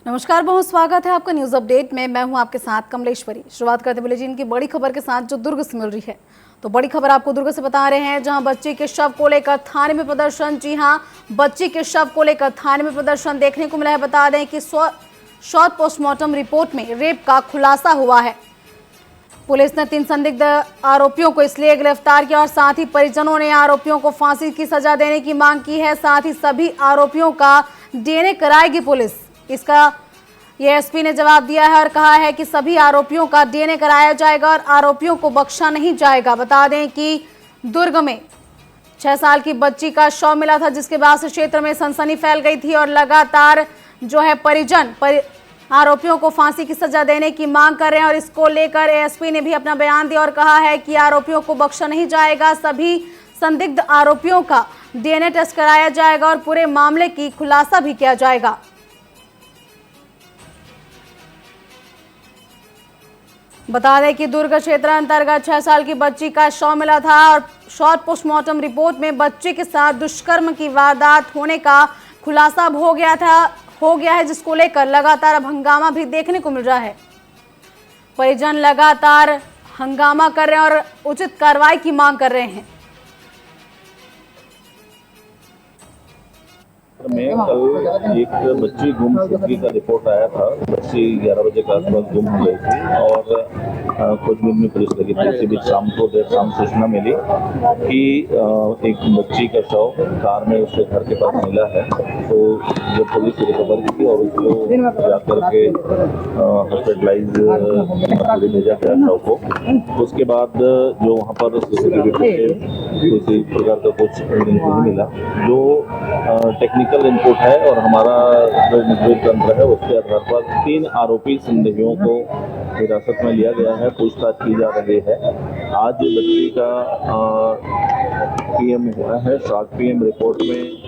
नमस्कार, बहुत स्वागत है आपका न्यूज अपडेट में। मैं हूं आपके साथ कमलेश्वरी। शुरुआत करते बुलेटिन की बड़ी खबर के साथ जो दुर्ग से मिल रही है। तो बड़ी खबर आपको दुर्ग से बता रहे हैं, जहां बच्ची के शव को लेकर थाने में प्रदर्शन। जी हां, बच्ची के शव को लेकर थाने में प्रदर्शन देखने को मिला है। बता दें कि शॉर्ट पोस्टमार्टम रिपोर्ट में रेप का खुलासा हुआ है। पुलिस ने 3 संदिग्ध आरोपियों को इसलिए गिरफ्तार किया और साथ ही परिजनों ने आरोपियों को फांसी की सजा देने की मांग की है। साथ ही सभी आरोपियों का डीएनए कराएगी पुलिस। इसका ये एसपी ने जवाब दिया है और कहा है कि सभी आरोपियों का डीएनए कराया जाएगा और आरोपियों को बख्शा नहीं जाएगा। बता दें कि दुर्ग में 6 साल की बच्ची का शव मिला था, जिसके बाद से क्षेत्र में सनसनी फैल गई थी और लगातार जो है परिजन आरोपियों को फांसी की सजा देने की मांग कर रहे हैं। और इसको लेकर एएसपी ने भी अपना बयान दिया और कहा है कि आरोपियों को बख्शा नहीं जाएगा। सभी संदिग्ध आरोपियों का डीएनए टेस्ट कराया जाएगा और पूरे मामले की खुलासा भी किया जाएगा। बता दें कि दुर्ग क्षेत्र अंतर्गत 6 साल की बच्ची का शव मिला था और शॉर्ट पोस्टमार्टम रिपोर्ट में बच्चे के साथ दुष्कर्म की वारदात होने का खुलासा हो गया है, जिसको लेकर लगातार अब हंगामा भी देखने को मिल रहा है। परिजन लगातार हंगामा कर रहे हैं और उचित कार्रवाई की मांग कर रहे हैं। में कल एक बच्ची गुम चुकी का रिपोर्ट आया था। बच्ची 11 बजे के आसपास गुम हो गई थी और खोजबीन में पुलिस लगी थी। इसी बीच शाम को देर शाम सूचना मिली कि एक बच्ची का शव कार में उसके घर के पास मिला है। तो जब पुलिस को खबर दी थी और उसको जाकर के हॉस्पिटलाइज ले जाया गया शव को। उसके बाद जो वहाँ पर सीसीटीवी फुटेज किसी प्रकार का कुछ नहीं मिला। जो टेक्निकल इनपुट है और हमारा जो निगरानी तंत्र है उसके आधार पर 3 आरोपी संदिग्धों को हिरासत में लिया गया है, पूछताछ की जा रही है। आज बच्ची का पीएम हुआ है, शॉर्ट पीएम रिपोर्ट में।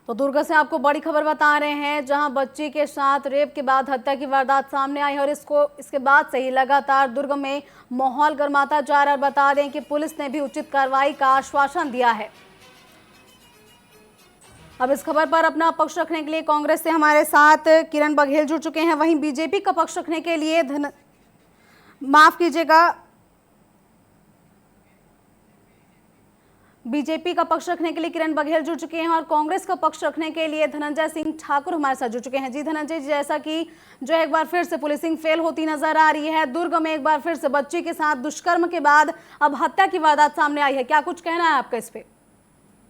तो दुर्ग से आपको बड़ी खबर बता रहे हैं, जहां बच्ची के साथ रेप के बाद हत्या की वारदात सामने आई और इसके बाद से ही लगातार दुर्ग में माहौल गर्माता जा रहा है। बता दें कि पुलिस ने भी उचित कार्रवाई का आश्वासन दिया है। अब इस खबर पर अपना पक्ष रखने के लिए कांग्रेस से हमारे साथ किरण बघेल जुड़ चुके हैं। वहीं बीजेपी का पक्ष रखने के लिए बीजेपी का पक्ष रखने के लिए किरण बघेल जुड़ चुके हैं और कांग्रेस का पक्ष रखने के लिए धनंजय सिंह ठाकुर हमारे साथ जुड़ चुके हैं। जी धनंजय जी, जैसा कि जो एक बार फिर से पुलिसिंग फेल होती नजर आ रही है, दुर्ग में एक बार फिर से बच्ची के साथ दुष्कर्म के बाद अब हत्या की वारदात सामने आई है, क्या कुछ कहना है आपका इस पे?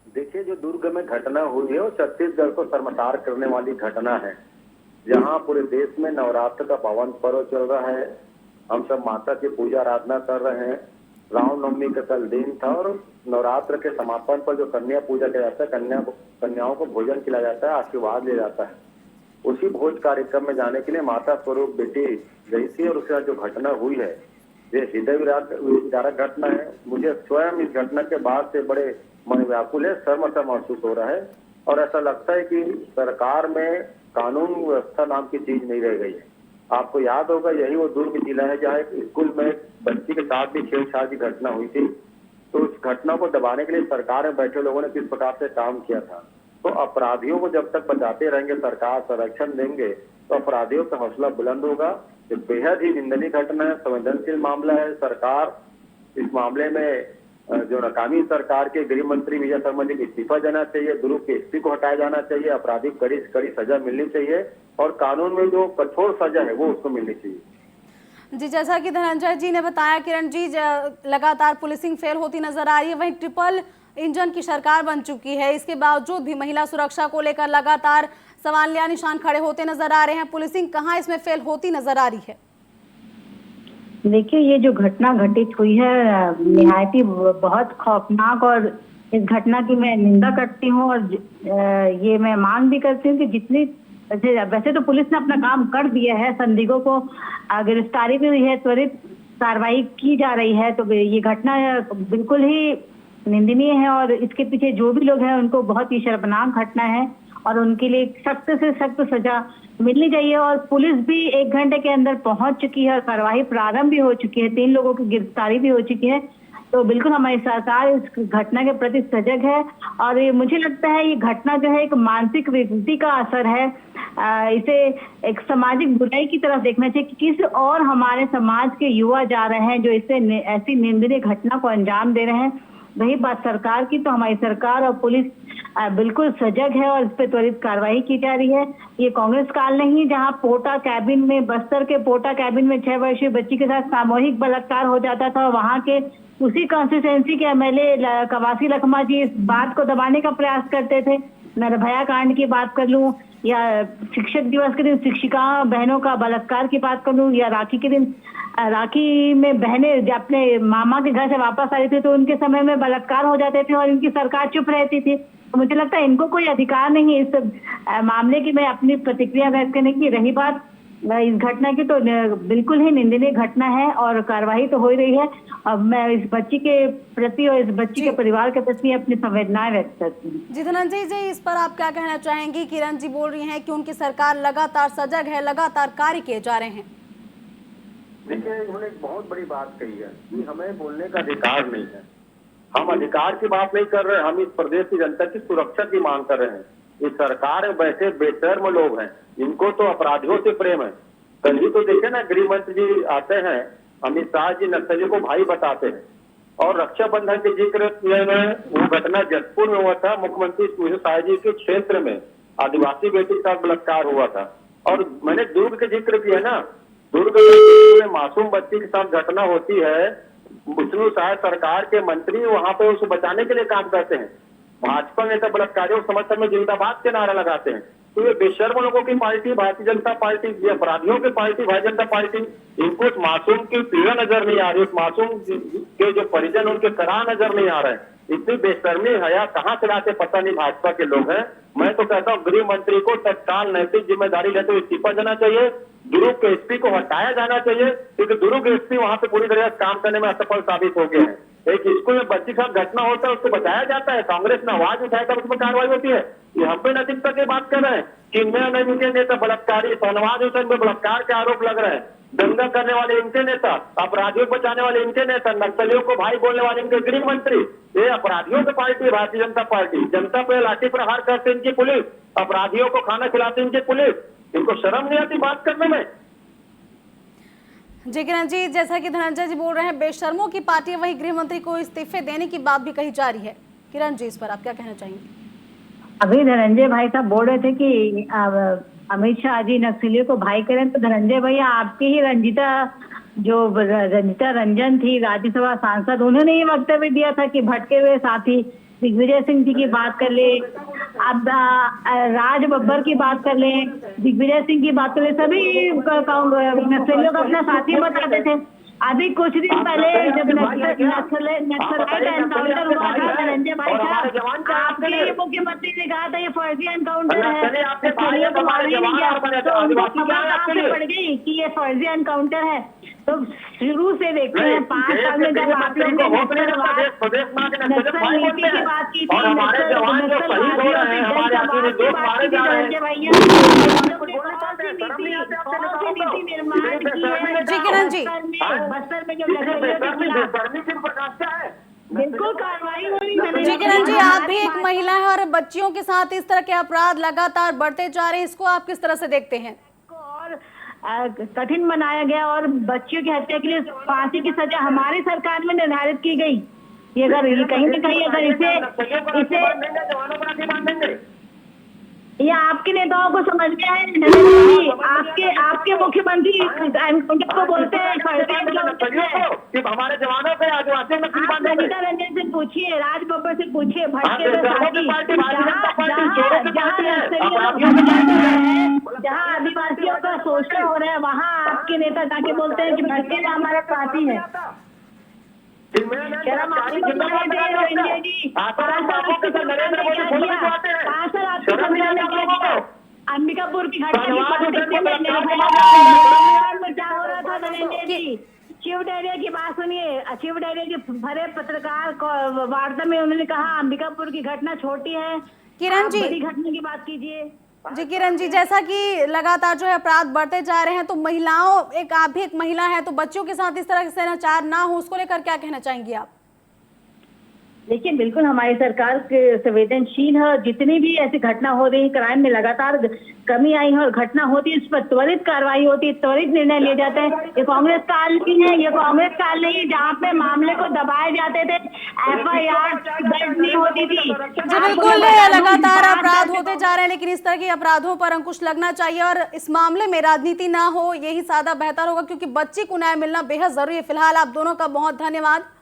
देखिए, जो दुर्ग में घटना हुई है वो छत्तीसगढ़ को शर्मसार करने वाली घटना है। जहाँ पूरे देश में नवरात्र का पावन पर्व चल रहा है, हम सब माता की पूजा आराधना कर रहे हैं। रामनवमी का कल दिन था और नवरात्र के समापन पर जो कन्या पूजा किया जाता है, कन्याओं को भोजन खिलाया जाता है, आशीर्वाद लिया जाता है। उसी भोज कार्यक्रम में जाने के लिए माता स्वरूप बेटी गई थी और उसके साथ जो घटना हुई है ये हृदय विदारक घटना है। मुझे स्वयं इस घटना के बाद से बड़े मन व्याकुल है, शर्म सा महसूस हो रहा है और ऐसा लगता है कि सरकार में कानून व्यवस्था नाम की चीज नहीं रह गई है। आपको याद होगा, यही वो दुर्ग जिला है जहाँ एक स्कूल में बच्ची के साथ भी छेड़छाड़ की घटना हुई थी। तो उस घटना को दबाने के लिए सरकार में बैठे लोगों ने किस प्रकार से काम किया था। तो अपराधियों को जब तक बचाते रहेंगे, सरकार संरक्षण देंगे, तो अपराधियों का हौसला बुलंद होगा। ये बेहद ही निंदनीय घटना है, संवेदनशील मामला है। सरकार इस मामले में जो नाकामी सरकार के गृह मंत्री विजय शर्मा जी को इस्तीफा देना चाहिए, दुर्ग के एसपी को हटाया जाना चाहिए, अपराधी को कड़ी कड़ी सजा मिलनी चाहिए और कानून में जो कठोर सजा है वो उसको मिलनी चाहिए। जी, जैसा कि धनंजय जी ने बताया, किरण जी, लगातार पुलिसिंग फेल होती नजर आ रही है। वहीं ट्रिपल इंजन की सरकार बन चुकी है, इसके बावजूद भी महिला सुरक्षा को लेकर लगातार सवालिया निशान खड़े होते नजर आ रहे हैं। पुलिसिंग कहाँ इसमें फेल होती नजर आ रही है? देखिए, ये जो घटना घटित हुई है निहायत ही बहुत खौफनाक और इस घटना की मैं निंदा करती हूँ और ये मैं मांग भी करती हूँ कि जितनी वैसे तो पुलिस ने अपना काम कर दिया है, संदिग्धों को गिरफ्तारी भी हुई है, त्वरित कार्रवाई की जा रही है। तो ये घटना बिल्कुल ही निंदनीय है और इसके पीछे जो भी लोग हैं उनको बहुत ही शर्मनाक घटना है और उनके लिए सख्त से सख्त सजा मिलनी चाहिए। और पुलिस भी 1 घंटे के अंदर पहुंच चुकी है और कार्रवाई प्रारंभ भी हो चुकी है, 3 लोगों की गिरफ्तारी भी हो चुकी है। तो बिल्कुल हमारी सरकार इस घटना के प्रति सजग है और ये मुझे लगता है ये घटना जो है एक मानसिक विकृति का असर है। इसे एक सामाजिक बुराई की तरफ देखना चाहिए कि किस और हमारे समाज के युवा जा रहे हैं जो इससे ऐसी निंदनीय घटना को अंजाम दे रहे हैं। रही बात सरकार की, तो हमारी सरकार और पुलिस बिल्कुल सजग है और इस पर त्वरित कार्रवाई की जा रही है। ये कांग्रेस काल नहीं जहां पोटा कैबिन में, बस्तर के पोटा कैबिन में 6 वर्षीय बच्ची के साथ सामूहिक बलात्कार हो जाता था। वहां के उसी कॉन्स्टिट्यूएंसी के एमएलए कवासी लखमा जी इस बात को दबाने का प्रयास करते थे। निर्भया कांड की बात कर लूं या शिक्षक दिवस के दिन शिक्षिका बहनों का बलात्कार की बात कर लूं या राखी के दिन राखी में बहनें जब अपने मामा के घर से वापस आ रही थी तो उनके समय में बलात्कार हो जाते थे और इनकी सरकार चुप रहती थी। तो मुझे लगता है इनको कोई अधिकार नहीं इस मामले की मैं अपनी प्रतिक्रिया व्यक्त करने की। रही बात इस घटना की, तो बिल्कुल ही निंदनीय घटना है और कार्रवाई तो हो ही रही है। अब मैं इस बच्ची के प्रति और इस बच्ची के परिवार के प्रति अपनी संवेदनाएं व्यक्त करती हूँ। जी धनंजय जी, इस पर आप क्या कहना चाहेंगी? किरण जी बोल रही हैं कि उनकी सरकार लगातार सजग है, लगातार कार्य किए जा रहे हैं। देखिए, उन्होंने एक बहुत बड़ी बात कही है कि हमें बोलने का अधिकार नहीं है। हम अधिकार की बात नहीं कर रहे, हम इस प्रदेश की जनता की सुरक्षा की मांग कर रहे हैं। इस सरकार में बैठे बेशर्म लोग हैं, इनको तो अपराधियों से प्रेम है। कल ही तो देखे ना, गृह मंत्री जी आते हैं, अमित शाह जी नक्सलियों को भाई बताते हैं और रक्षाबंधन के जिक्र में वो घटना जसपुर में हुआ था। मुख्यमंत्री सुशील शाह जी के क्षेत्र में आदिवासी बेटी के साथ बलात्कार हुआ था। और मैंने दुर्ग के जिक्र किया ना, दुर्ग में मासूम बच्ची के साथ घटना होती है, विष्णु शाह सरकार के मंत्री वहां पे उसे बचाने के लिए काम करते हैं। भाजपा नेता बलात्कारियों के समर्थन में जिंदाबाद के नारा लगाते हैं। तो ये बेशर्म लोगों की पार्टी भारतीय जनता पार्टी, ये अपराधियों की पार्टी भारतीय जनता पार्टी, इनको उस मासूम की पीड़ा नजर नहीं आ रही, उस मासूम के जो परिजन उनके सराह नजर नहीं आ रहे हैं। इतनी बेशर्मी हया कहाँ से लाते पता नहीं भाजपा के लोग हैं। मैं तो कहता हूँ गृह मंत्री को तत्काल नैतिक जिम्मेदारी लेते हुए इस्तीफा देना चाहिए, दुर्ग के एसपी को हटाया जाना चाहिए, क्योंकि दुर्ग एसपी वहां पे पूरी तरह काम करने में असफल साबित हो गए हैं। एक स्कूल में बच्ची के साथ घटना होता है, उसको बचाया जाता है, कांग्रेस ने आवाज उठाया तब उसमें कार्रवाई होती है। ये हम पे नैतिकता की बात कर रहे हैं कि इनके नेता बलात्कारी, सोनवाज हुसैन पे बलात्कार के आरोप लग रहे हैं, दंगा करने वाले इनके नेता, अपराधियों को बचाने वाले इनके नेता, नक्सलियों को भाई बोलने वाले इनके गृह मंत्री। ये अपराधियों की पार्टी भारतीय जनता पार्टी, जनता पे लाठी प्रहार करते इनकी पुलिस, अपराधियों को खाना खिलाते इनकी पुलिस। इनको शर्म नहीं आती बात करने में? जी किरण जी, जैसा कि धनंजय जी बोल रहे हैं बेशर्मों की पार्टी है, वहीं गृह मंत्री को इस्तीफे देने की बात भी कही जा रही है। किरण जी, इस पर आप क्या कहना चाहेंगे? अभी धनंजय भाई साहब बोल रहे थे कि अमित शाह जी नक्सलियों को भाई करें, तो धनंजय भैया आपकी ही रंजिता रंजन थी राज्यसभा सांसद, उन्होंने ये वक्तव्य दिया था कि भटके हुए साथी दिग्विजय सिंह जी की बात कर ले, अब राज बब्बर की बात कर ले, दिग्विजय सिंह की बात कर ले, सभी नक्सलियों को अपना साथी बताते थे। अभी कुछ दिन पहले जब नक्सलाइट एनकाउंटर हुआ था धनंजय भाई साहब, आपके मुख्यमंत्री ने कहा था ये फर्जी एनकाउंटर है, नक्सलियों को मारा ही नहीं गया, तो उनको खबर आपसे पड़ गई कि ये फर्जी एनकाउंटर है। तो शुरू से देखते हैं 5 साल में जब आप लोगों ने नक्सल नीति की बात की थी, बस्तर में जो बिल्कुल कार्रवाई हुई। जी किरण जी, आप भी एक महिला है और बच्चियों के साथ इस तरह के अपराध लगातार बढ़ते जा रहे हैं, इसको आप किस तरह से देखते हैं? और कठिन बनाया गया और बच्चियों की हत्या के लिए फांसी की सजा हमारी सरकार में निर्धारित की गई। ये अगर कहीं न कहीं अगर इसे ये आपके नेताओं को समझ में आए, आपके मुख्यमंत्री को बोलते हैं हमारे जवानों पे आदिवासियों में अनिता रंजन से पूछिए, राज बब्बर से पूछिए, भटके जहाँ आदिवासियों का शोषण हो रहा है वहाँ आपके नेता जाके बोलते हैं कि भटके का हमारा साथी है। अंबिकापुर की घटना क्या हो रहा था नरेंद्र जी? शिव डैरिया की बात सुनिए, शिव डैरिया की भरे पत्रकार वार्ता में उन्होंने कहा अंबिकापुर की घटना छोटी है, किरण जी बड़ी घटना की बात कीजिए। जी किरण जी, जैसा कि लगातार जो है अपराध बढ़ते जा रहे हैं, तो महिलाओं, आप भी एक महिला है, तो बच्चों के साथ इस तरह से अत्याचार ना हो उसको लेकर क्या कहना चाहेंगी आप? देखिए बिल्कुल हमारी सरकार संवेदनशील है और जितनी भी ऐसी घटना हो रही है, क्राइम में लगातार कमी आई है और घटना होती है, इस पर त्वरित कार्रवाई होती है, त्वरित निर्णय लिए जाते हैं। ये कांग्रेस काल नहीं है, ये कांग्रेस काल नहीं है जहाँ पे मामले को दबाए जाते थे, FIR दर्ज नहीं होती थी। जी बिल्कुल, लगातार अपराध होते जा रहे हैं, लेकिन इस तरह के अपराधों पर अंकुश लगना चाहिए और इस मामले में राजनीति ना हो, यही ज्यादा बेहतर होगा, क्योंकि बच्ची को न्याय मिलना बेहद जरूरी है। फिलहाल आप दोनों का बहुत धन्यवाद।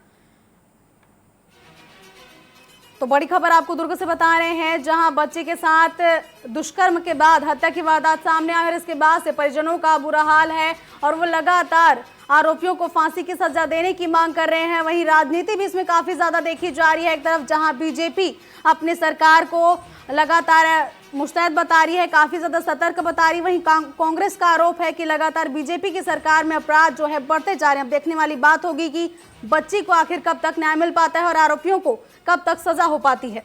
तो बड़ी खबर आपको दुर्ग से बता रहे हैं, जहां बच्चे के साथ दुष्कर्म के बाद हत्या की वारदात सामने आई और इसके बाद से परिजनों का बुरा हाल है और वो लगातार आरोपियों को फांसी की सजा देने की मांग कर रहे हैं। वहीं राजनीति भी इसमें काफी ज्यादा देखी जा रही है। एक तरफ जहां बीजेपी अपनी सरकार को लगातार मुस्तैद बता रही है, काफी ज्यादा सतर्क बता रही है, वहीं कांग्रेस का आरोप है कि लगातार बीजेपी की सरकार में अपराध जो है बढ़ते जा रहे हैं। अब देखने वाली बात होगी कि बच्ची को आखिर कब तक न्याय मिल पाता है और आरोपियों को कब तक सजा हो पाती है।